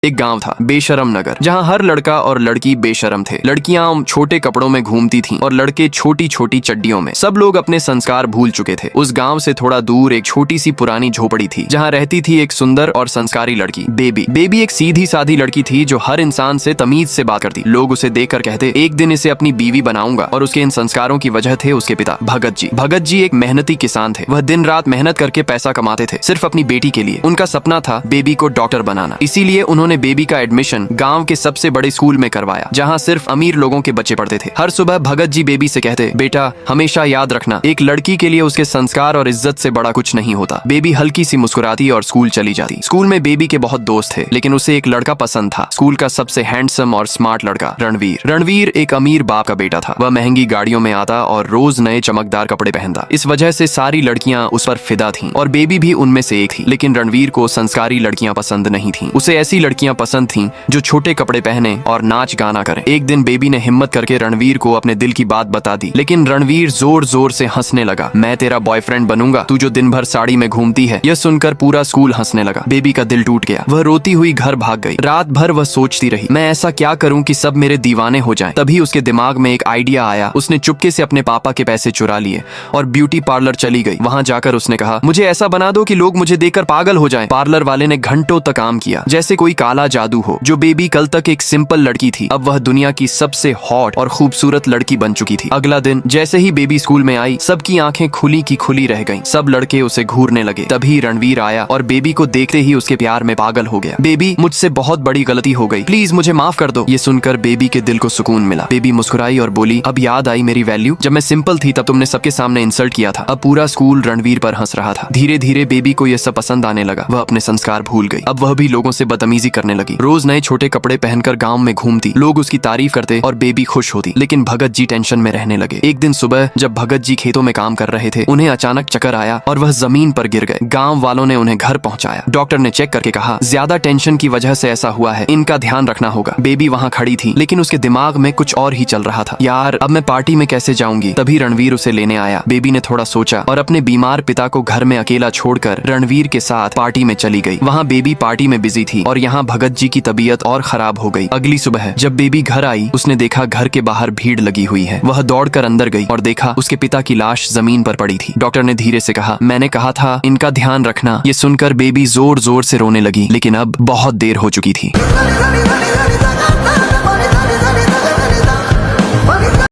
एक गांव था बेशरम नगर, जहां हर लड़का और लड़की बेशरम थे। लड़कियां छोटे कपड़ों में घूमती थीं और लड़के छोटी छोटी चड्डियों में। सब लोग अपने संस्कार भूल चुके थे। उस गांव से थोड़ा दूर एक छोटी सी पुरानी झोपड़ी थी, जहां रहती थी एक सुंदर और संस्कारी लड़की, बेबी। बेबी एक सीधी साधी लड़की थी जो हर इंसान से तमीज से बात करती। लोग उसे देखकर कहते, एक दिन इसे अपनी बीवी बनाऊंगा। और उसके इन संस्कारों की वजह थे उसके पिता भगत जी। भगत जी एक मेहनती किसान थे। वह दिन रात मेहनत करके पैसा कमाते थे, सिर्फ अपनी बेटी के लिए। उनका सपना था बेबी को डॉक्टर बनाना, इसीलिए उन्होंने बेबी का एडमिशन गांव के सबसे बड़े स्कूल में करवाया, जहां सिर्फ अमीर लोगों के बच्चे पढ़ते थे। हर सुबह भगत जी बेबी से कहते, बेटा हमेशा याद रखना, एक लड़की के लिए उसके संस्कार और इज्जत से बड़ा कुछ नहीं होता। बेबी हल्की सी मुस्कुराती और स्कूल चली जाती। स्कूल में बेबी के बहुत दोस्त थे, लेकिन उसे एक लड़का पसंद था, स्कूल का सबसे हैंडसम और स्मार्ट लड़का, रणवीर। रणवीर एक अमीर बाप का बेटा था। वह महंगी गाड़ियों में आता और रोज नए चमकदार कपड़े पहनता। इस वजह से सारी लड़कियां उस पर फिदा थीं और बेबी भी उनमें से एक थी। लेकिन रणवीर को संस्कारी लड़कियां पसंद नहीं थीं। उसे ऐसी लड़कियां पसंद थीं जो छोटे कपड़े पहने और नाच गाना करें। एक दिन बेबी ने हिम्मत करके रणवीर को अपने दिल की बात बता दी, लेकिन रणवीर जोर जोर से हंसने लगा। मैं तेरा बॉयफ्रेंड बनूंगा, तू जो दिन भर साड़ी में घूमती है। यह सुनकर पूरा स्कूल हंसने लगा। बेबी का दिल टूट गया। वह रोती हुई घर भाग गई। रात भर वह सोचती रही, मैं ऐसा क्या करूं कि सब मेरे दीवाने हो जाएं। तभी उसके दिमाग में एक आइडिया आया। उसने चुपके से अपने पापा के पैसे चुरा लिए और ब्यूटी पार्लर चली गई। वहां जाकर उसने कहा, मुझे ऐसा बना दो कि लोग मुझे देखकर पागल हो जाएं। पार्लर वाले ने घंटों तक काम किया, जैसे कोई काला जादू हो। जो बेबी कल तक एक सिंपल लड़की थी, अब वह दुनिया की सबसे हॉट और खूबसूरत लड़की बन चुकी थी। अगला दिन जैसे ही बेबी स्कूल में आई, सबकी आंखें खुली की खुली रह गईं। सब लड़के उसे घूरने लगे। तभी रणवीर आया और बेबी को देखते ही उसके प्यार में पागल हो गया। बेबी, मुझसे बहुत बड़ी गलती हो गई, प्लीज मुझे माफ कर दो। ये सुनकर बेबी के दिल को सुकून मिला। बेबी मुस्कुराई और बोली, अब याद आई मेरी वैल्यू। जब मैं सिंपल थी तब तुमने सबके सामने इंसल्ट किया था। अब पूरा स्कूल रणवीर पर हंस रहा था। धीरे धीरे बेबी को यह सब पसंद आने लगा। वह अपने संस्कार भूल गई। अब वह भी लोगों से बदतमीजी करने लगी। रोज नए छोटे कपड़े पहनकर गांव में घूमती। लोग उसकी तारीफ करते और बेबी खुश होती। लेकिन भगत जी टेंशन में रहने लगे। एक दिन सुबह जब भगत जी खेतों में काम कर रहे थे, उन्हें अचानक चक्कर आया और वह जमीन पर गिर गए। गांव वालों ने उन्हें घर पहुंचाया। डॉक्टर ने चेक करके कहा, ज्यादा टेंशन की वजह से ऐसा हुआ है, इनका ध्यान रखना होगा। बेबी वहां खड़ी थी, लेकिन उसके दिमाग में कुछ और ही चल रहा था। यार, अब मैं पार्टी में कैसे जाऊंगी। तभी रणवीर उसे लेने आया। बेबी ने थोड़ा सोचा और अपने बीमार पिता को घर में अकेला छोड़कर रणवीर के साथ पार्टी में चली गई। वहां बेबी पार्टी में बिजी थी और यहाँ भगत जी की तबीयत और खराब हो गई। अगली सुबह जब बेबी घर आई, उसने देखा घर के बाहर भीड़ लगी हुई है। वह दौड़कर अंदर गई और देखा उसके पिता की लाश जमीन पर पड़ी थी। डॉक्टर ने धीरे से कहा, मैंने कहा था इनका ध्यान रखना। ये सुनकर बेबी जोर जोर से रोने लगी, लेकिन अब बहुत देर हो चुकी थी।